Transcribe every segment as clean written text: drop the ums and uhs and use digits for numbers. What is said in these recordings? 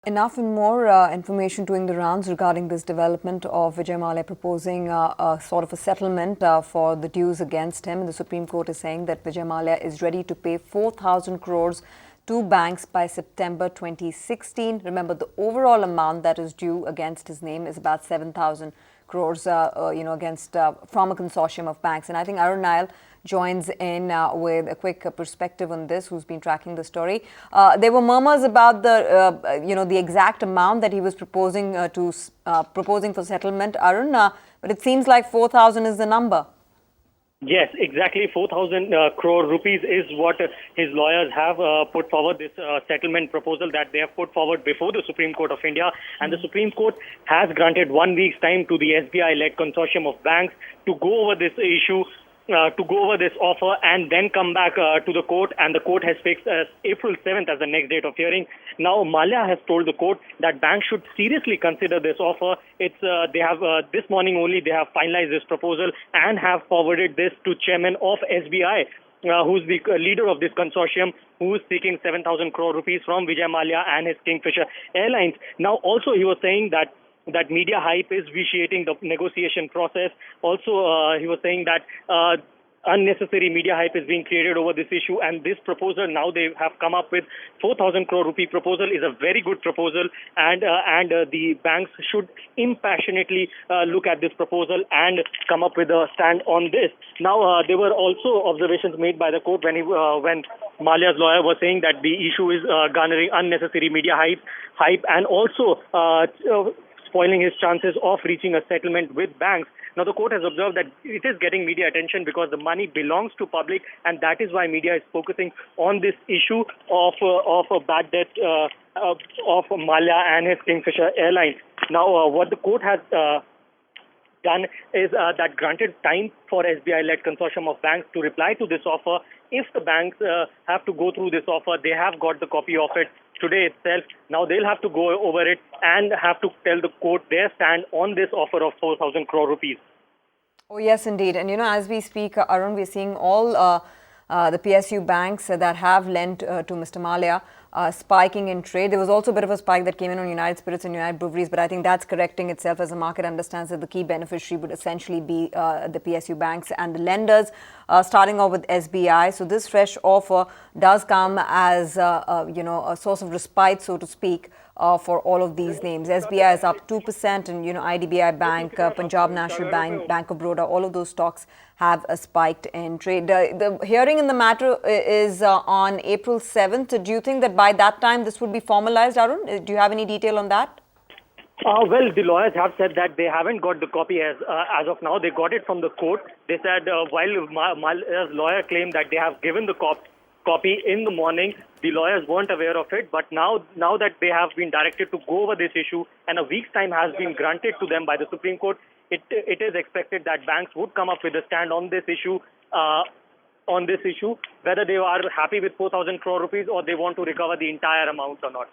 Enough and more information doing the rounds regarding this development of Vijay Mallya proposing a sort of a settlement for the dues against him. The Supreme Court is saying that Vijay Mallya is ready to pay 4,000 crores to banks by September 2016. Remember, the overall amount that is due against his name is about 7,000 crores, against from a consortium of banks. And I think Arun Nail joins in with a quick perspective on this, who's been tracking the story. There were murmurs about the exact amount that he was proposing proposing for settlement, Arun, but it seems like 4,000 is the number. Yes, exactly. 4,000 crore rupees is what his lawyers have put forward, this settlement proposal that they have put forward before the Supreme Court of India. And the Supreme Court has granted 1 week's time to the SBI-led consortium of banks to go over this issue, to go over this offer and then come back to the court. And the court has fixed April 7th as the next date of hearing. Now, Mallya has told the court that banks should seriously consider this offer. They have this morning only they have finalized this proposal and have forwarded this to chairman of SBI, who's the leader of this consortium, who is seeking 7,000 crore rupees from Vijay Mallya and his Kingfisher Airlines. Now, also he was saying that media hype is vitiating the negotiation process. Also, he was saying that unnecessary media hype is being created over this issue, and this proposal now they have come up with 4,000 crore rupee proposal is a very good proposal, and the banks should impassionately look at this proposal and come up with a stand on this. Now, there were also observations made by the court when Mallya's lawyer was saying that the issue is garnering unnecessary media hype and also spoiling his chances of reaching a settlement with banks. Now, the court has observed that it is getting media attention because the money belongs to public, and that is why media is focusing on this issue of a bad debt of Mallya and his Kingfisher Airlines. Now, what the court has done is that granted time for SBI-led consortium of banks to reply to this offer. If the banks have to go through this offer, they have got the copy of it today itself. Now they'll have to go over it and have to tell the court their stand on this offer of 4,000 crore rupees. Oh, yes, indeed. And, as we speak, Arun, we're seeing all the PSU banks that have lent to Mr. Mallya spiking in trade. There was also a bit of a spike that came in on United Spirits and United Breweries, but I think that's correcting itself as the market understands that the key beneficiary would essentially be the PSU banks and the lenders, starting off with SBI. So this fresh offer does come as, a source of respite, so to speak, for all of these names. SBI is up 2% and, IDBI Bank, Punjab National Bank, Bank of Baroda, all of those stocks have spiked in trade. The hearing in the matter is on April 7th. Do you think that by that time this would be formalized, Arun? Do you have any detail on that? Well, the lawyers have said that they haven't got the copy as of now. They got it from the court. They said while Mallya's lawyer claimed that they have given the copy in the morning, the lawyers weren't aware of it. But now that they have been directed to go over this issue and a week's time has been granted to them by the Supreme Court, it is expected that banks would come up with a stand on this issue. Whether they are happy with 4,000 crore rupees or they want to recover the entire amount or not.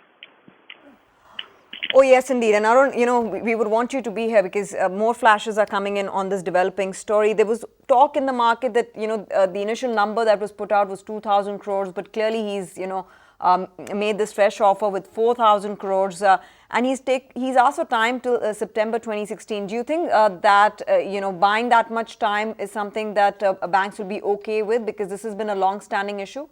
Oh, yes, indeed. And Arun, we would want you to be here because more flashes are coming in on this developing story. There was talk in the market that, the initial number that was put out was 2,000 crores, but clearly he's, made this fresh offer with 4,000 crores. And he's asked for time till September 2016. Do you think that, buying that much time is something that banks would be okay with, because this has been a long-standing issue?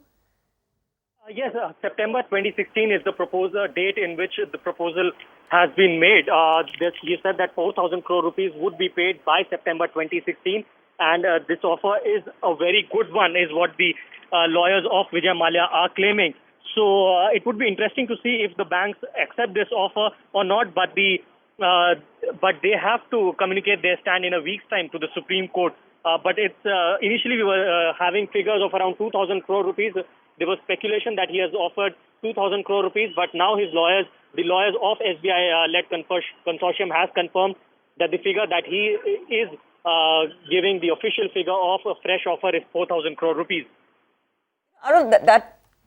Yes, September 2016 is the proposal date in which the proposal has been made. You said that 4,000 crore rupees would be paid by September 2016, and this offer is a very good one, is what the lawyers of Vijay Mallya are claiming. So it would be interesting to see if the banks accept this offer or not, but they have to communicate their stand in a week's time to the Supreme Court. But it's initially we were having figures of around 2,000 crore rupees. There was speculation that he has offered 2,000 crore rupees, but now the lawyers of SBI-led consortium has confirmed that the figure that he is giving, the official figure of a fresh offer, is 4,000 crore rupees. Arun,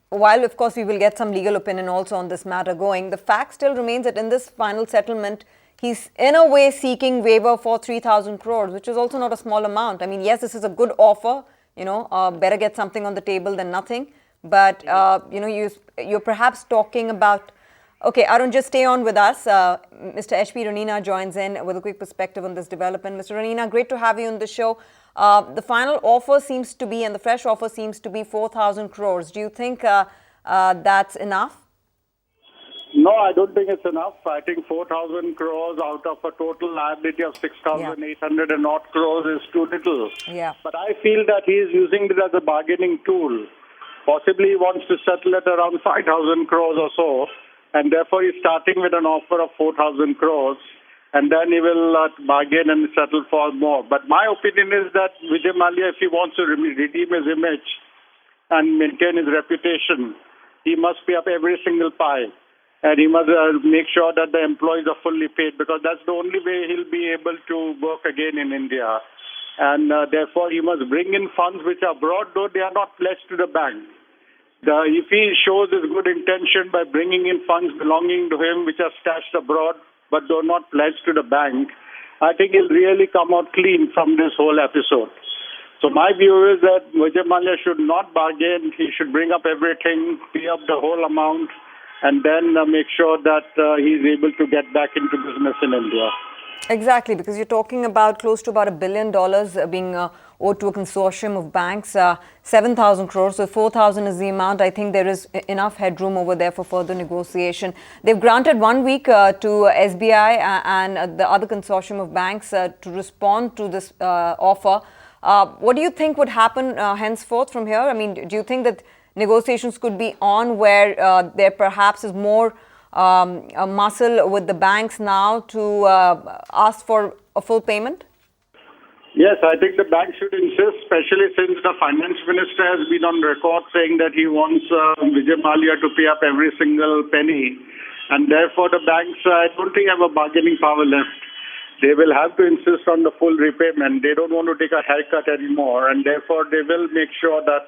while of course we will get some legal opinion also on this matter going, the fact still remains that in this final settlement, he's in a way seeking waiver for 3,000 crores, which is also not a small amount. I mean, yes, this is a good offer, better get something on the table than nothing. But, you're perhaps talking about Okay, Arun, just stay on with us. Mr. H.P. Ranina joins in with a quick perspective on this development. Mr. Ranina, great to have you on the show. The final offer seems to be, and the fresh offer seems to be 4,000 crores. Do you think that's enough? No, I don't think it's enough. I think 4,000 crores out of a total liability of 6,800 and odd crores is too little. Yeah. But I feel that he is using it as a bargaining tool. Possibly he wants to settle at around 5,000 crores or so, and therefore he's starting with an offer of 4,000 crores, and then he will bargain and settle for more. But my opinion is that Vijay Mallya, if he wants to redeem his image and maintain his reputation, he must pay up every single pie. And he must make sure that the employees are fully paid, because that's the only way he'll be able to work again in India. And therefore, he must bring in funds which are abroad, though they are not pledged to the bank. If he shows his good intention by bringing in funds belonging to him which are stashed abroad, but though not pledged to the bank, I think he'll really come out clean from this whole episode. So my view is that Vijay Mallya should not bargain. He should bring up everything, pay up the whole amount, and then make sure that he's able to get back into business in India. Exactly, because you're talking about close to about $1 billion being owed to a consortium of banks, 7,000 crores. So 4,000 is the amount. I think there is enough headroom over there for further negotiation. They've granted 1 week to SBI and the other consortium of banks to respond to this offer. What do you think would happen henceforth from here? I mean, do you think that negotiations could be on where there perhaps is more a muscle with the banks now to ask for a full payment? Yes, I think the bank should insist, especially since the finance minister has been on record saying that he wants Vijay Mallya to pay up every single penny. And therefore, the banks, I don't think, have a bargaining power left. They will have to insist on the full repayment. They don't want to take a haircut anymore. And therefore, they will make sure that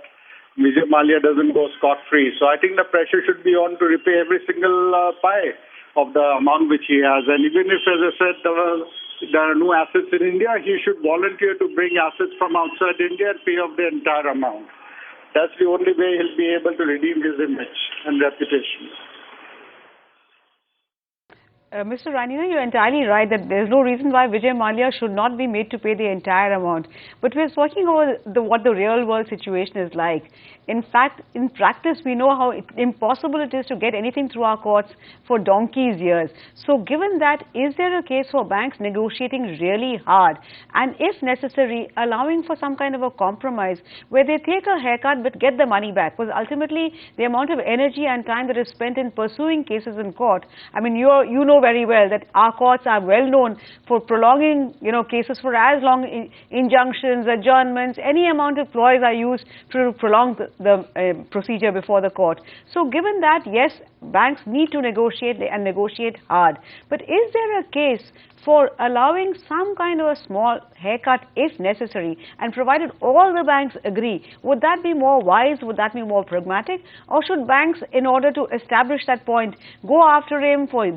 Vijay Mallya doesn't go scot-free. So I think the pressure should be on to repay every single pie of the amount which he has. And even if, as I said, there are no assets in India, he should volunteer to bring assets from outside India and pay off the entire amount. That's the only way he'll be able to redeem his image and reputation. Mr. Ranina, you're entirely right that there's no reason why Vijay Mallya should not be made to pay the entire amount. But we're talking about what the real world situation is like. In fact, in practice, we know how impossible it is to get anything through our courts for donkey's years. So given that, is there a case for banks negotiating really hard and, if necessary, allowing for some kind of a compromise where they take a haircut but get the money back? Because ultimately, the amount of energy and time that is spent in pursuing cases in court, I mean, you know very well that our courts are well known for prolonging, cases for as long, injunctions, adjournments, any amount of ploys are used to prolong the procedure before the court. So given that, yes, banks need to negotiate and negotiate hard. But is there a case for allowing some kind of a small haircut if necessary, and provided all the banks agree? Would that be more wise? Would that be more pragmatic? Or should banks, in order to establish that point, go after him for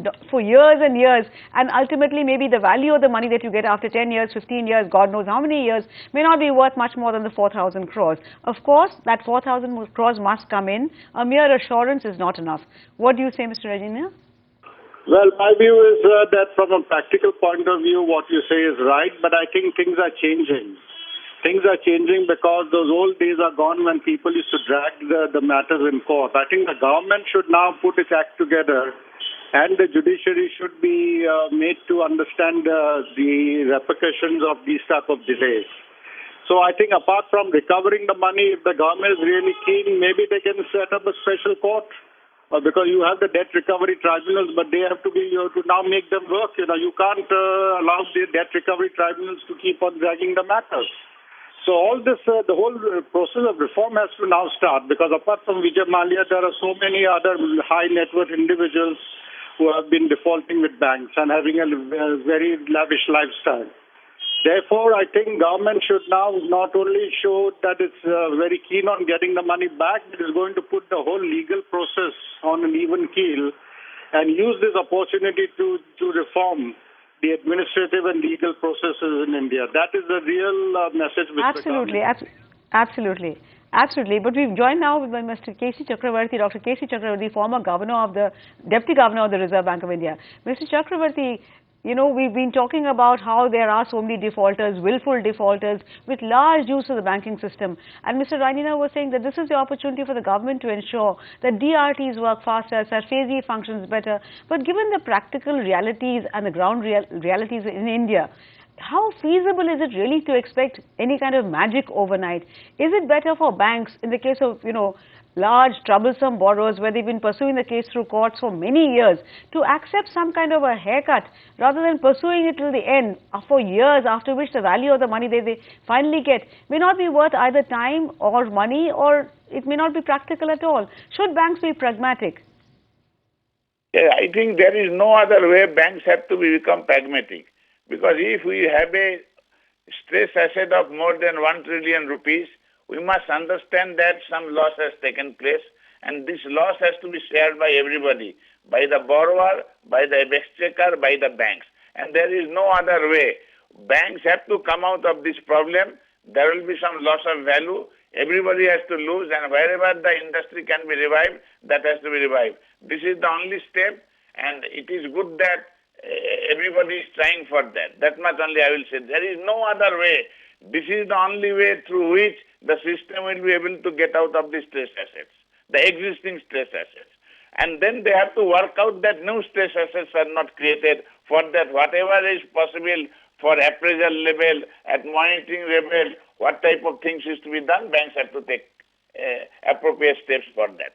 years and years, and ultimately maybe the value of the money that you get after 10 years, 15 years, God knows how many years, may not be worth much more than the 4,000 crores. Of course, that 4,000 crores must come in. A mere assurance is not enough. What do you say, Mr. Ranina? Well, my view is that from a practical point of view, what you say is right, but I think things are changing. Things are changing because those old days are gone when people used to drag the matters in court. I think the government should now put its act together, and the judiciary should be made to understand the repercussions of these type of delays. So I think apart from recovering the money, if the government is really keen, maybe they can set up a special court. Because you have the debt recovery tribunals, but they have to be to now make them work. You can't allow the debt recovery tribunals to keep on dragging the matters. So all this, the whole process of reform has to now start, because apart from Vijay Mallya, there are so many other high net worth individuals who have been defaulting with banks and having a very lavish lifestyle. Therefore, I think government should now not only show that it's very keen on getting the money back, but is going to put the whole legal process on an even keel and use this opportunity to reform the administrative and legal processes in India. That is the real message. Absolutely. Absolutely. But we've joined now by Mr. K.C. Chakravarti, Dr. K.C. Chakravarti, former Deputy Governor of the Reserve Bank of India. Mr. Chakravarti, you know, we've been talking about how there are so many defaulters, willful defaulters, with large use of the banking system. And Mr. Rainina was saying that this is the opportunity for the government to ensure that DRTs work faster, that Phase E functions better. But given the practical realities and the ground realities in India, how feasible is it really to expect any kind of magic overnight? Is it better for banks, in the case of, you know, large troublesome borrowers where they've been pursuing the case through courts for many years, to accept some kind of a haircut rather than pursuing it till the end for years, after which the value of the money they finally get may not be worth either time or money, or it may not be practical at all? Should banks be pragmatic? Yeah, I think there is no other way. Banks have to become pragmatic. Because if we have a stress asset of more than 1 trillion rupees, we must understand that some loss has taken place, and this loss has to be shared by everybody, by the borrower, by the exchequer, by the banks. And there is no other way. Banks have to come out of this problem. There will be some loss of value. Everybody has to lose, and wherever the industry can be revived, that has to be revived. This is the only step, and it is good that everybody is trying for that. That much only I will say. There is no other way. This is the only way through which the system will be able to get out of the stress assets, the existing stress assets. And then they have to work out that new stress assets are not created. For that, whatever is possible for appraisal level, at monitoring level, what type of things is to be done, banks have to take appropriate steps for that.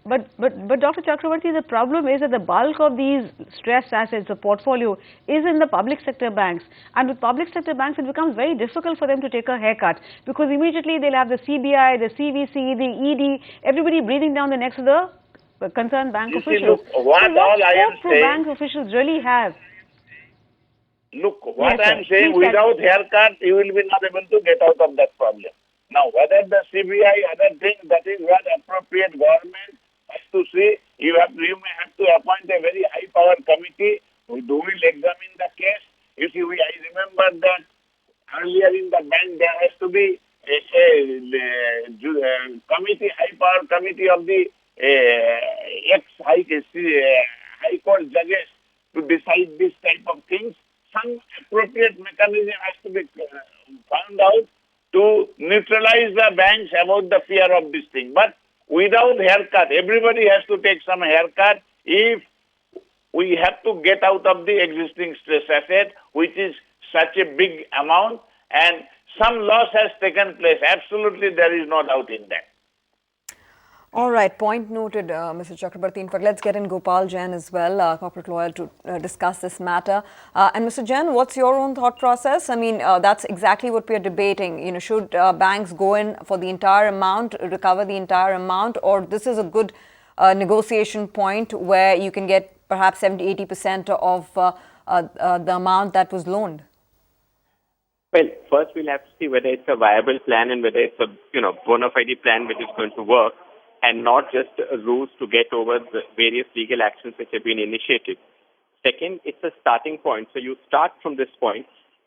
But Dr. Chakravarti, the problem is that the bulk of these stressed assets, the portfolio, is in the public sector banks. And with public sector banks, it becomes very difficult for them to take a haircut, because immediately they'll have the CBI, the CVC, the ED, everybody breathing down the necks of the concerned bank officials. Look, what bank officials really have? Look, what I am saying, without haircut, you will be not able to get out of that problem. Now, whether the CBI, other things, that is what appropriate government has to see. You may have to appoint a very high-powered committee who will examine the case. You see, I remember that earlier in the bank there has to be a committee, high-powered committee of the high court judges to decide this type of things. Some appropriate mechanism has to be found out to neutralize the banks about the fear of this thing. But without haircut, everybody has to take some haircut if we have to get out of the existing stress asset, which is such a big amount, and some loss has taken place. Absolutely, there is no doubt in that. All right, point noted, Mr. Chakrabarti. In fact, let's get in Gopal Jain as well, corporate lawyer, to discuss this matter. And Mr. Jain, what's your own thought process? I mean, that's exactly what we're debating. You know, should banks go in for the entire amount, recover the entire amount, or this is a good negotiation point where you can get perhaps 70-80% of the amount that was loaned? Well, first we'll have to see whether it's a viable plan and whether it's a bona fide plan which is going to work, and not just a ruse to get over the various legal actions which have been initiated. Second, it's a starting point. So you start from this point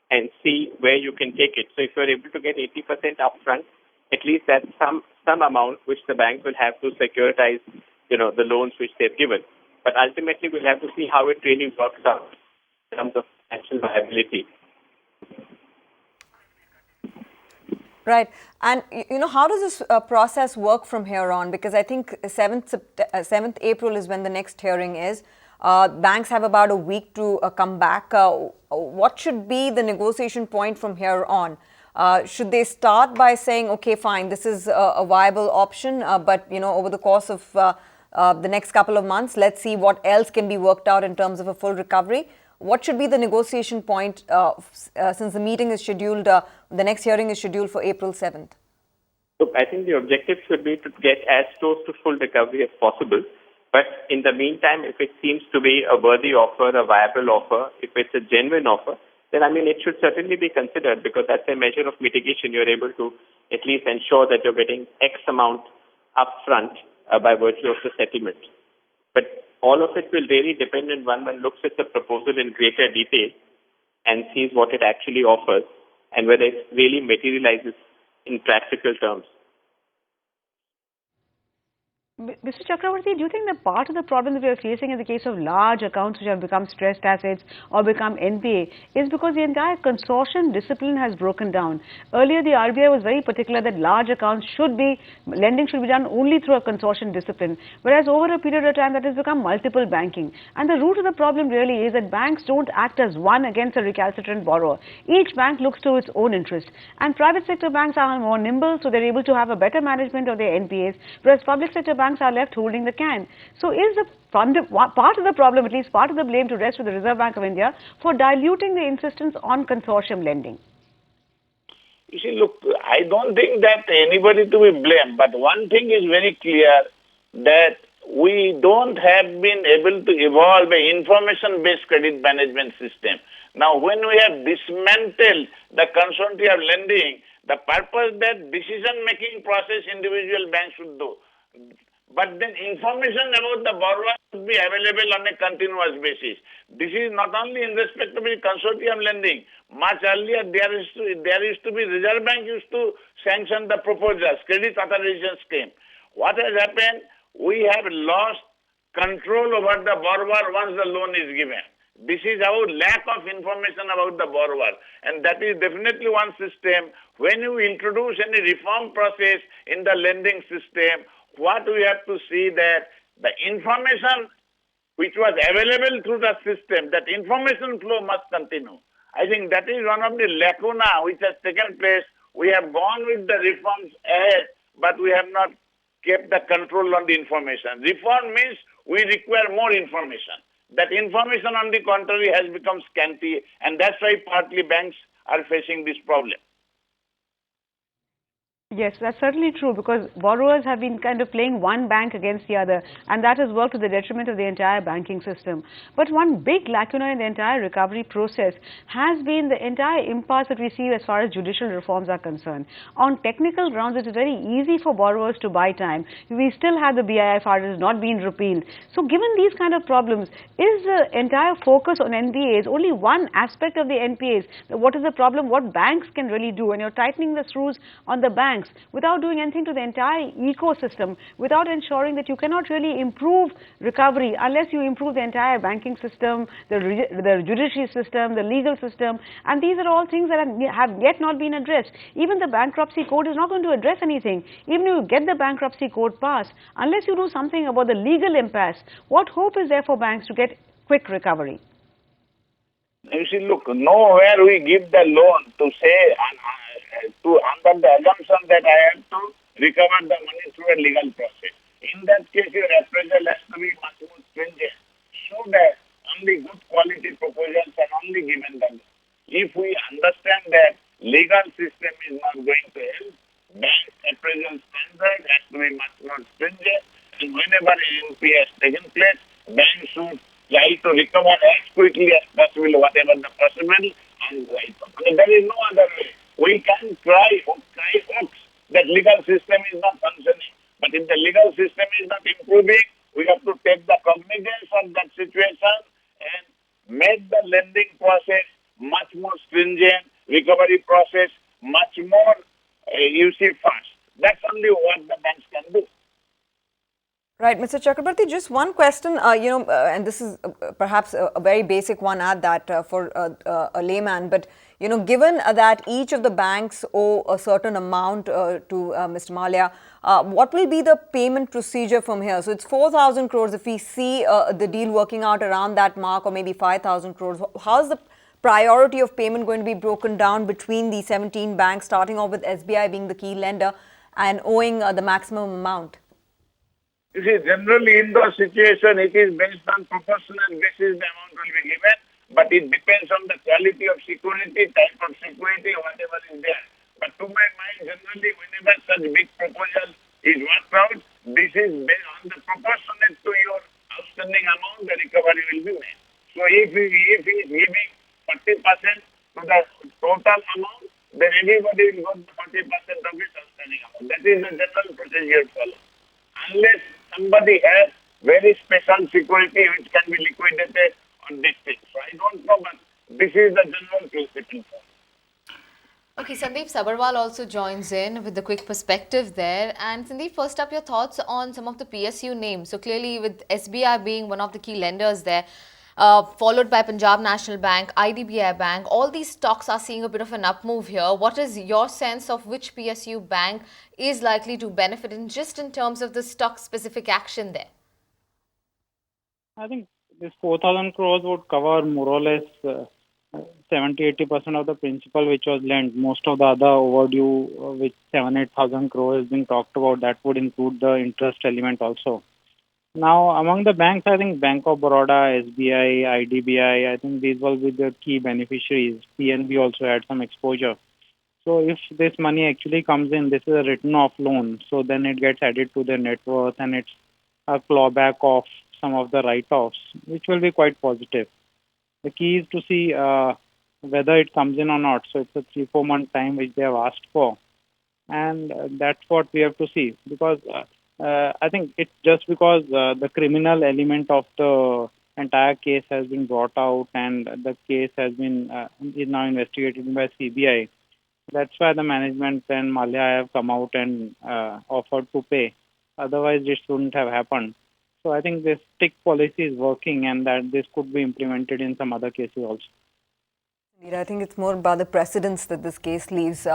and see where you can take it. So if you're able to get 80% upfront, at least that's some amount which the bank will have to securitize, the loans which they've given. But ultimately, we'll have to see how it really works out in terms of financial viability. Right. And, how does this process work from here on? Because I think 7th April is when the next hearing is. Banks have about a week to come back. What should be the negotiation point from here on? Should they start by saying, okay, fine, this is a viable option, but, over the course of the next couple of months, let's see what else can be worked out in terms of a full recovery? What should be the negotiation point since the meeting is scheduled, the next hearing is scheduled for April 7th? Look, I think the objective should be to get as close to full recovery as possible. But in the meantime, if it seems to be a worthy offer, a viable offer, if it's a genuine offer, then it should certainly be considered, because that's a measure of mitigation. You're able to at least ensure that you're getting X amount upfront by virtue of the settlement. But all of it will really depend on one looks at the proposal in greater detail and sees what it actually offers and whether it really materializes in practical terms. Mr. Chakravarti, do you think that part of the problem that we are facing in the case of large accounts which have become stressed assets or become NPA is because the entire consortium discipline has broken down? Earlier, the RBI was very particular that large accounts lending should be done only through a consortium discipline, whereas over a period of time that has become multiple banking. And the root of the problem really is that banks don't act as one against a recalcitrant borrower. Each bank looks to its own interest. And private sector banks are more nimble, so they're able to have a better management of their NPAs, whereas public sector banks are left holding the can. So is the part of the problem, at least part of the blame, to rest with the Reserve Bank of India for diluting the insistence on consortium lending? You see, look, I don't think that anybody to be blamed, but one thing is very clear, that we don't have been able to evolve an information-based credit management system. Now, when we have dismantled the consortium lending, the purpose that decision-making process individual banks should do. But then information about the borrower should be available on a continuous basis. This is not only in respect of consortium lending. Much earlier, there used to be Reserve Bank used to sanction the proposals, credit authorization scheme. What has happened? We have lost control over the borrower once the loan is given. This is our lack of information about the borrower, and that is definitely one system. When you introduce any reform process in the lending system, what we have to see that the information which was available through the system, that information flow must continue. I think that is one of the lacuna which has taken place. We have gone with the reforms ahead, but we have not kept the control on the information. Reform means we require more information. That information, on the contrary, has become scanty, and that's why partly banks are facing this problem. Yes, that's certainly true, because borrowers have been kind of playing one bank against the other, and that has worked to the detriment of the entire banking system. But one big lacuna in the entire recovery process has been the entire impasse that we see as far as judicial reforms are concerned. On technical grounds, it is very easy for borrowers to buy time. We still have the BIFR that has not been repealed. So given these kind of problems, is the entire focus on NPAs only one aspect of the NPAs? What is the problem? What banks can really do? And you're tightening the screws on the banks without doing anything to the entire ecosystem, without ensuring that you cannot really improve recovery unless you improve the entire banking system, the judiciary system, the legal system, and these are all things that have yet not been addressed. Even the bankruptcy code is not going to address anything. Even if you get the bankruptcy code passed, unless you do something about the legal impasse, what hope is there for banks to get quick recovery? You see, look, nowhere we give the loan to say, under the assumption that I have to recover the money through a legal process. In that case, your appraisal has to be much more stringent, so that only good quality proposals are only given the loan. If we understand that legal system is not going to help, bank appraisal standard has to be much more stringent, and whenever an NPA has taken place, banks should try to recover as quickly as possible whatever the possible, and there is no other way. We can cry folks that legal system is not functioning. But if the legal system is not improving, we have to take the cognizance of that situation and make the lending process much more stringent, recovery process much more, fast. That's only what the banks can do. Right, Mr. Chakrabarti, just one question, and this is perhaps a very basic one at that for a layman, but, given that each of the banks owe a certain amount to Mr. Mallya, what will be the payment procedure from here? So it's 4,000 crores. If we see the deal working out around that mark, or maybe 5,000 crores, how is the priority of payment going to be broken down between the 17 banks, starting off with SBI being the key lender and owing the maximum amount? You see, generally in those situations, it is based on proportional basis the amount will be given, but it depends on the quality of security, type of security, whatever is there. But to my mind, generally, whenever such big proposal is worked out, this is based on the proportionate to your outstanding amount, the recovery will be made. So if he is giving 40% to the total amount, then everybody will go to 40% of his outstanding amount. That is the general procedure followed. Unless somebody has very special security which can be liquidated on this thing. So I don't know, but this is the general principle. Okay, Sandeep Sabharwal also joins in with the quick perspective there. And Sandeep, first up, your thoughts on some of the PSU names. So clearly with SBI being one of the key lenders there, followed by Punjab National Bank, IDBI Bank, all these stocks are seeing a bit of an up move here. What is your sense of which PSU bank is likely to benefit in terms of the stock specific action there? I think this 4,000 crores would cover more or less 70-80% of the principal which was lent. Most of the other overdue, which 7,000-8,000 crores has been talked about, that would include the interest element also. Now, among the banks, I think Bank of Baroda, SBI, IDBI, I think these will be the key beneficiaries. PNB also had some exposure. So if this money actually comes in, this is a written off loan, so then it gets added to their net worth and it's a clawback of some of the write-offs, which will be quite positive. The key is to see whether it comes in or not. So it's a 3-4 month time which they have asked for. And that's what we have to see. Because I think it's just because the criminal element of the entire case has been brought out and the case has been is now investigated by CBI. That's why the management and Mallya have come out and offered to pay. Otherwise, this wouldn't have happened. So I think this stick policy is working and that this could be implemented in some other cases also. I think it's more about the precedents that this case leaves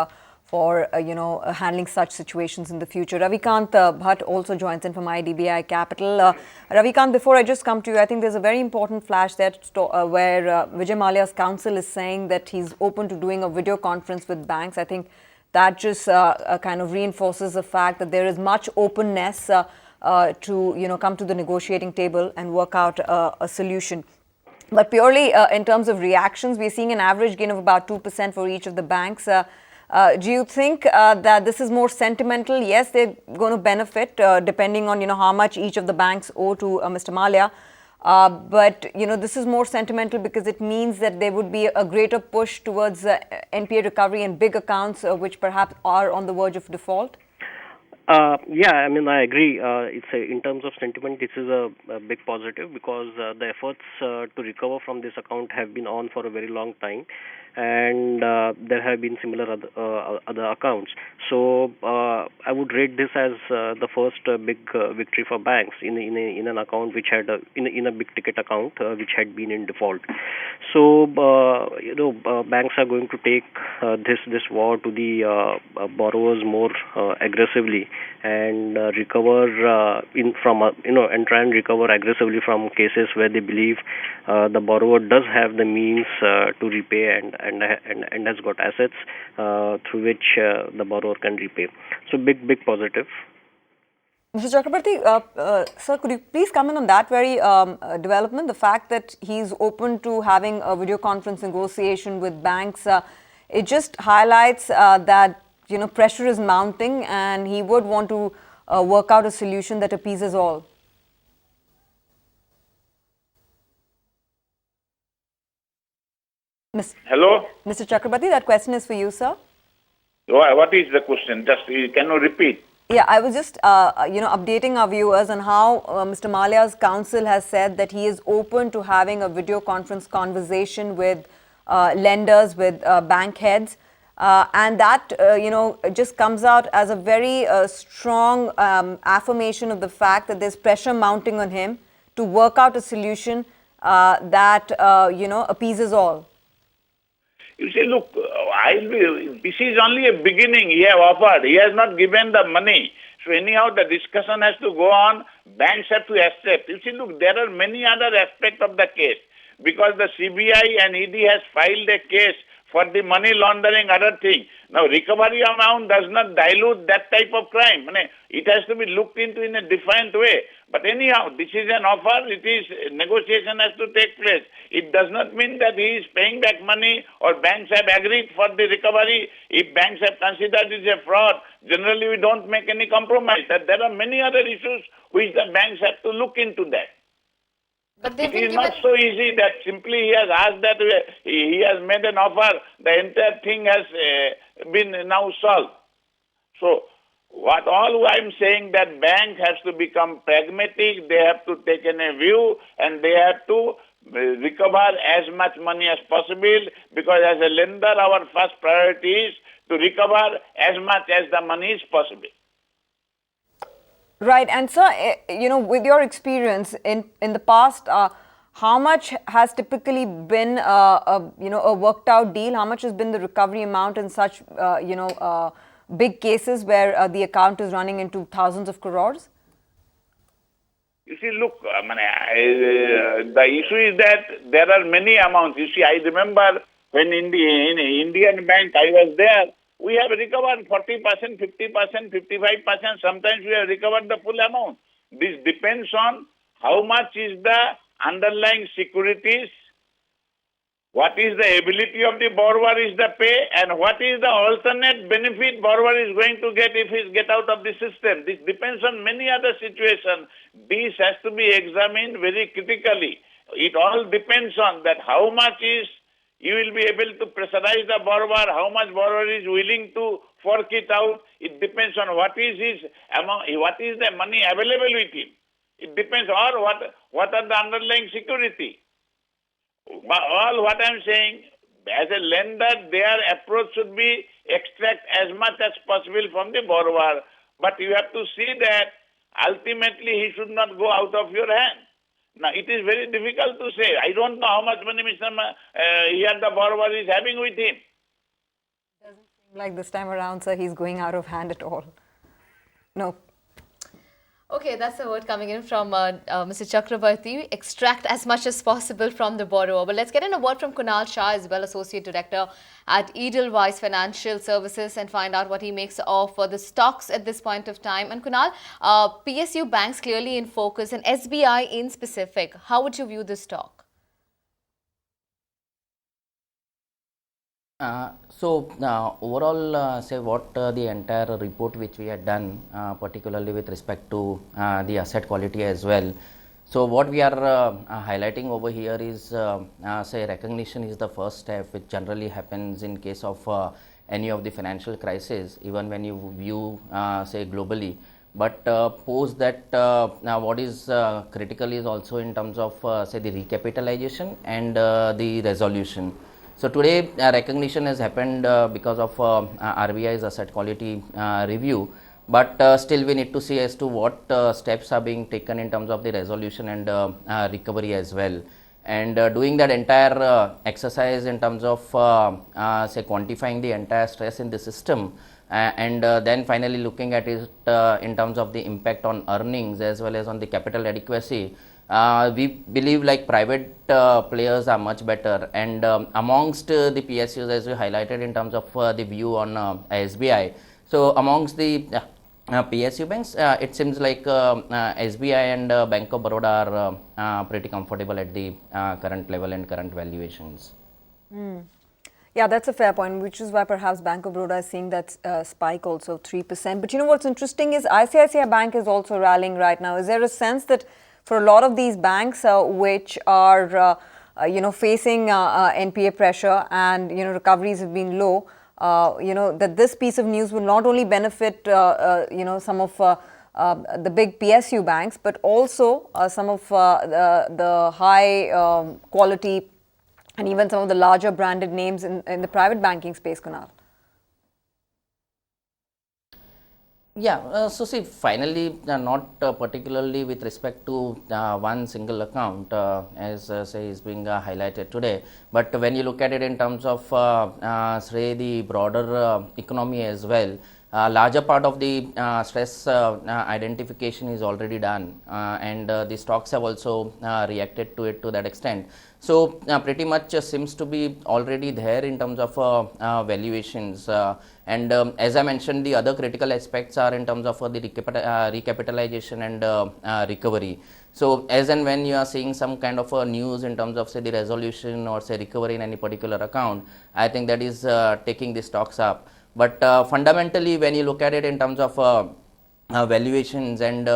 for, handling such situations in the future. Ravikant Bhatt also joins in from IDBI Capital. Ravikant, before I just come to you, I think there's a very important flash there where Vijay Mallya's counsel is saying that he's open to doing a video conference with banks. I think that just kind of reinforces the fact that there is much openness to come to the negotiating table and work out a solution. But purely in terms of reactions, we're seeing an average gain of about 2% for each of the banks. Do you think that this is more sentimental? Yes, they're going to benefit depending on how much each of the banks owe to Mr. Mallya. But this is more sentimental because it means that there would be a greater push towards NPA recovery and big accounts which perhaps are on the verge of default. Yeah, I mean, I agree. In terms of sentiment, this is a big positive because the efforts to recover from this account have been on for a very long time, and there have been similar other accounts. So I would rate this as the first big victory for banks in an account which had in a big ticket account which had been in default. So banks are going to take this war to the borrowers more aggressively and recover and try and recover aggressively from cases where they believe the borrower does have the means to repay and has got assets through which the borrower can repay. So big positive. Mr. Chakrabarti, sir, could you please comment on that very development, the fact that he's open to having a video conference negotiation with banks? It just highlights that pressure is mounting and he would want to work out a solution that appeases all. Hello? Mr. Chakrabarti, that question is for you, sir. What is the question? Just can you repeat? Yeah, I was just, updating our viewers on how Mr. Mallya's counsel has said that he is open to having a video conference conversation with lenders, with bank heads. And that, just comes out as a very strong affirmation of the fact that there's pressure mounting on him to work out a solution that, appeases all. You say, look, this is only a beginning. He has offered. He has not given the money. So anyhow, the discussion has to go on. Banks have to accept. You see, look, there are many other aspects of the case. Because the CBI and ED has filed a case for the money laundering, other thing. Now, recovery amount does not dilute that type of crime. It has to be looked into in a different way. But anyhow, this is an offer. Negotiation has to take place. It does not mean that he is paying back money or banks have agreed for the recovery. If banks have considered it a fraud, generally we don't make any compromise. There are many other issues which the banks have to look into that. But it is not so easy that simply he has asked that he has made an offer, the entire thing has been now solved. So, what all I'm saying that bank has to become pragmatic, they have to take in a view and they have to recover as much money as possible because as a lender our first priority is to recover as much as the money is possible. Right, and sir, with your experience in the past, how much has typically been a worked out deal? How much has been the recovery amount in such big cases where the account is running into thousands of crores? You see, look, the issue is that there are many amounts. You see, I remember when in Indian Bank I was there, we have recovered 40%, 50%, 55%. Sometimes we have recovered the full amount. This depends on how much is the underlying securities, what is the ability of the borrower is the pay, and what is the alternate benefit borrower is going to get if he get out of the system. This depends on many other situations. This has to be examined very critically. It all depends on that how much is you will be able to pressurize the borrower, how much borrower is willing to fork it out. It depends on what is his amount, what is the money available with him. It depends on what are the underlying security. All what I am saying, as a lender, their approach should be extract as much as possible from the borrower. But you have to see that ultimately he should not go out of your hand. Now, it is very difficult to say. I don't know how much money here the borrower is having with him. Doesn't seem like this time around, sir, he's going out of hand at all. No. Okay, that's the word coming in from Mr. Chakrabarti. Extract as much as possible from the borrower. But let's get in a word from Kunal Shah, as well, Associate Director at Edelweiss Financial Services, and find out what he makes of the stocks at this point of time. And Kunal, PSU banks clearly in focus, and SBI in specific. How would you view this stock? Overall, say what the entire report which we had done, particularly with respect to the asset quality as well. So what we are highlighting over here is, say, recognition is the first step, which generally happens in case of any of the financial crisis, even when you view, say, globally. But post that, now what is critical is also in terms of, say, the recapitalization and the resolution. So today recognition has happened because of RBI's asset quality review, but still we need to see as to what steps are being taken in terms of the resolution and recovery as well. And doing that entire exercise in terms of say quantifying the entire stress in the system and then finally looking at it in terms of the impact on earnings as well as on the capital adequacy. We believe like private players are much better, and amongst the PSUs, as we highlighted in terms of the view on SBI. So amongst the PSU banks, it seems like SBI and Bank of Baroda are pretty comfortable at the current level and current valuations. Yeah, that's a fair point, which is why perhaps Bank of Baroda is seeing that spike also 3%. But you know what's interesting is ICICI Bank is also rallying right now. Is there a sense that for a lot of these banks which are facing NPA pressure and recoveries have been low, that this piece of news will not only benefit some of the big PSU banks, but also some of the high quality and even some of the larger branded names in the private banking space, Kunal? Yeah, so see, finally, not particularly with respect to one single account, as say is being highlighted today, but when you look at it in terms of say the broader economy as well, larger part of the stress identification is already done, and the stocks have also reacted to it to that extent. So pretty much seems to be already there in terms of valuations, and as I mentioned, the other critical aspects are in terms of the recapitalization and recovery. So as and when you are seeing some kind of news in terms of say the resolution or say recovery in any particular account, I think that is taking the stocks up. But fundamentally, when you look at it in terms of valuations and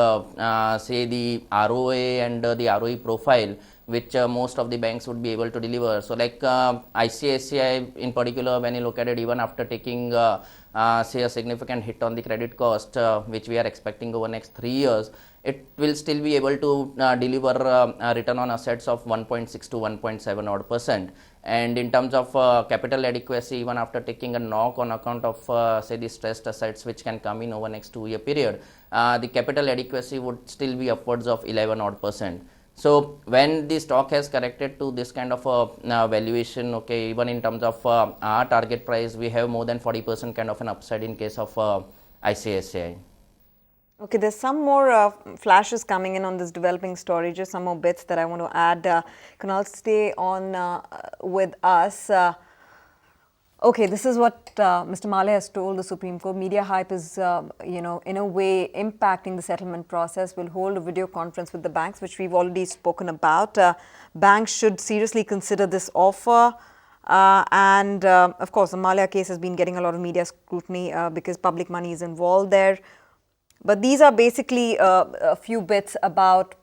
say the ROA and the ROE profile, which most of the banks would be able to deliver. So like ICICI in particular, when you look at it, even after taking say a significant hit on the credit cost, which we are expecting over next 3 years, it will still be able to deliver a return on assets of 1.6 to 1.7 odd percent. And in terms of capital adequacy, even after taking a knock on account of say the stressed assets which can come in over next 2-year period, the capital adequacy would still be upwards of 11 odd percent. So when the stock has corrected to this kind of a valuation, okay, even in terms of our target price, we have more than 40% kind of an upside in case of ICICI. Okay, there's some more flashes coming in on this developing story, just some more bits that I want to add. Kunal, stay on with us. Okay, this is what Mr. Mallya has told the Supreme Court. Media hype is, in a way impacting the settlement process. We'll hold a video conference with the banks, which we've already spoken about. Banks should seriously consider this offer. Of course, the Mallya case has been getting a lot of media scrutiny because public money is involved there. But these are basically a few bits about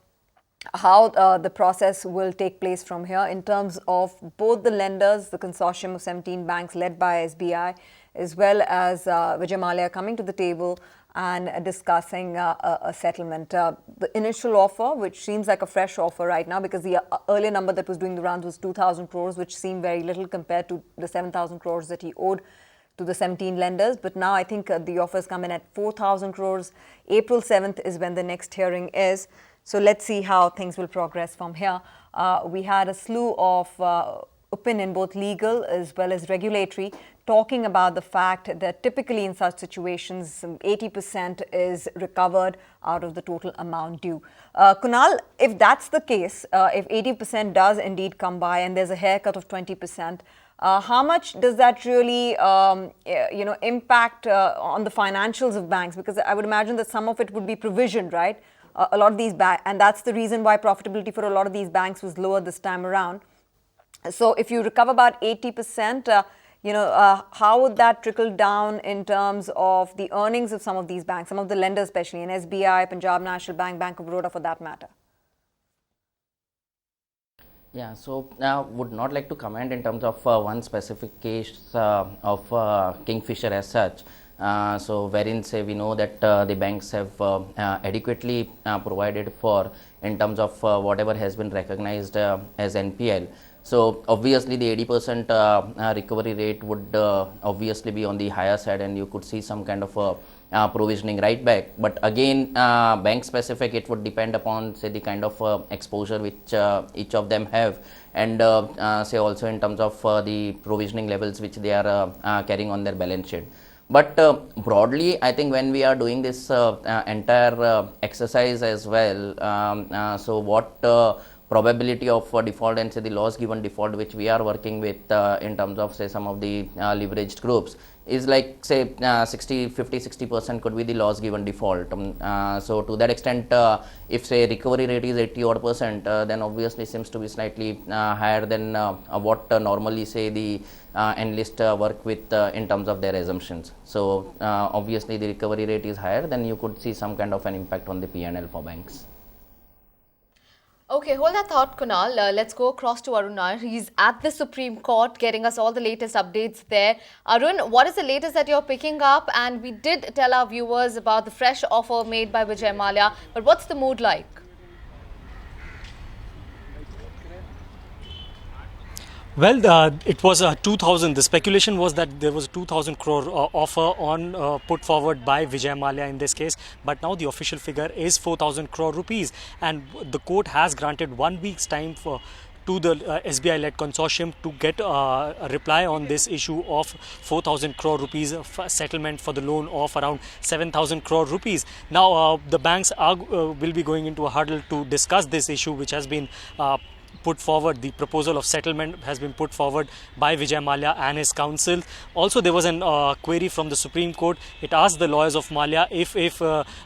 how the process will take place from here in terms of both the lenders, the consortium of 17 banks led by SBI, as well as Vijay Mallya coming to the table and discussing a settlement. The initial offer, which seems like a fresh offer right now, because the earlier number that was doing the rounds was 2,000 crores, which seemed very little compared to the 7,000 crores that he owed to the 17 lenders. But now I think the offers come in at 4,000 crores. April 7th is when the next hearing is. So let's see how things will progress from here. We had a slew of opinion, both legal as well as regulatory, talking about the fact that typically in such situations, 80% is recovered out of the total amount due. Kunal, if that's the case, if 80% does indeed come by and there's a haircut of 20%, how much does that really, impact on the financials of banks? Because I would imagine that some of it would be provisioned, right? A lot of these banks, and that's the reason why profitability for a lot of these banks was lower this time around. So if you recover about 80%, how would that trickle down in terms of the earnings of some of these banks, some of the lenders, especially in SBI, Punjab National Bank, Bank of Baroda for that matter? Yeah, so I would not like to comment in terms of one specific case of Kingfisher as such. So wherein say we know that the banks have adequately provided for in terms of whatever has been recognized as NPL. So obviously the 80% recovery rate would obviously be on the higher side, and you could see some kind of provisioning right back. But again, bank specific, it would depend upon say the kind of exposure which each of them have, and say also in terms of the provisioning levels which they are carrying on their balance sheet. But broadly, I think when we are doing this entire exercise as well, so what probability of default and say the loss given default which we are working with in terms of say some of the leveraged groups is like say 50-60% could be the loss given default. So to that extent, if say recovery rate is 80 odd percent, then obviously seems to be slightly higher than what normally say the analyst work with in terms of their assumptions. So obviously the recovery rate is higher, then you could see some kind of an impact on the P&L for banks. Okay, hold that thought, Kunal. Let's go across to Arun now. He's at the Supreme Court getting us all the latest updates there. Arun, what is the latest that you're picking up? And we did tell our viewers about the fresh offer made by Vijay Mallya, but what's the mood like? Well, it was 2,000. The speculation was that there was a 2,000 crore offer on put forward by Vijay Mallya in this case. But now the official figure is 4,000 crore rupees. And the court has granted 1 week's time to the SBI-led consortium to get a reply on this issue of 4,000 crore rupees settlement for the loan of around 7,000 crore rupees. Now, the banks will be going into a huddle to discuss this issue, which has been put forward. The proposal of settlement has been put forward by Vijay Mallya and his counsel. Also, there was an query from the Supreme Court. It asked the lawyers of Mallya if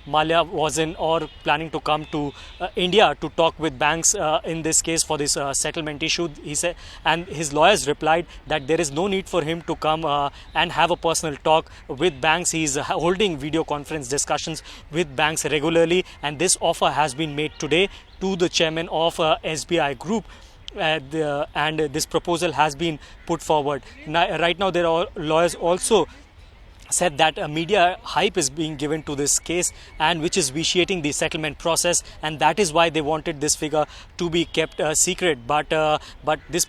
Mallya was in or planning to come to India to talk with banks in this case for this settlement issue. He said, and his lawyers replied that there is no need for him to come and have a personal talk with banks. He is holding video conference discussions with banks regularly, and this offer has been made today to the chairman of SBI Group. And this proposal has been put forward. Right now, there are lawyers also said that a media hype is being given to this case, and which is vitiating the settlement process, and that is why they wanted this figure to be kept secret. But this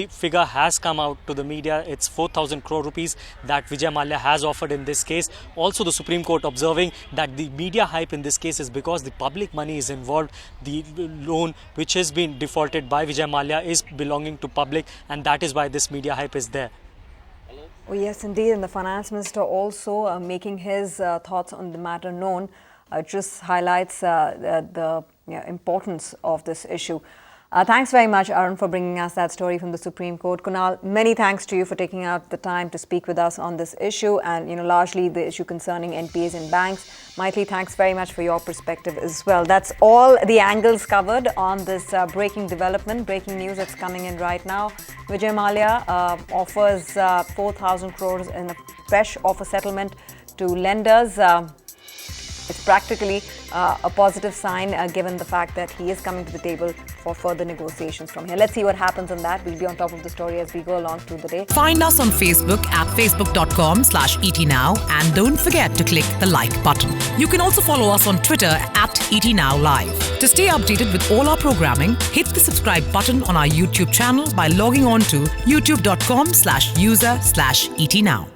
figure has come out to the media. It's 4,000 crore rupees that Vijay Mallya has offered in this case. Also, the Supreme Court observing that the media hype in this case is because the public money is involved. The loan which has been defaulted by Vijay Mallya is belonging to public, and that is why this media hype is there. Oh, yes, indeed. And the finance minister also making his thoughts on the matter known just highlights the importance of this issue. Thanks very much, Arun, for bringing us that story from the Supreme Court. Kunal, many thanks to you for taking out the time to speak with us on this issue and, largely the issue concerning NPAs in banks. Maitli, thanks very much for your perspective as well. That's all the angles covered on this breaking news that's coming in right now. Vijay Mallya offers 4,000 crores in a fresh offer settlement to lenders. It's practically a positive sign given the fact that he is coming to the table for further negotiations from here. Let's see what happens on that. We'll be on top of the story as we go along through the day. Find us on Facebook at facebook.com/ETNow and don't forget to click the like button. You can also follow us on Twitter at ETNowLive. To stay updated with all our programming, hit the subscribe button on our YouTube channel by logging on to youtube.com/user/ETNow.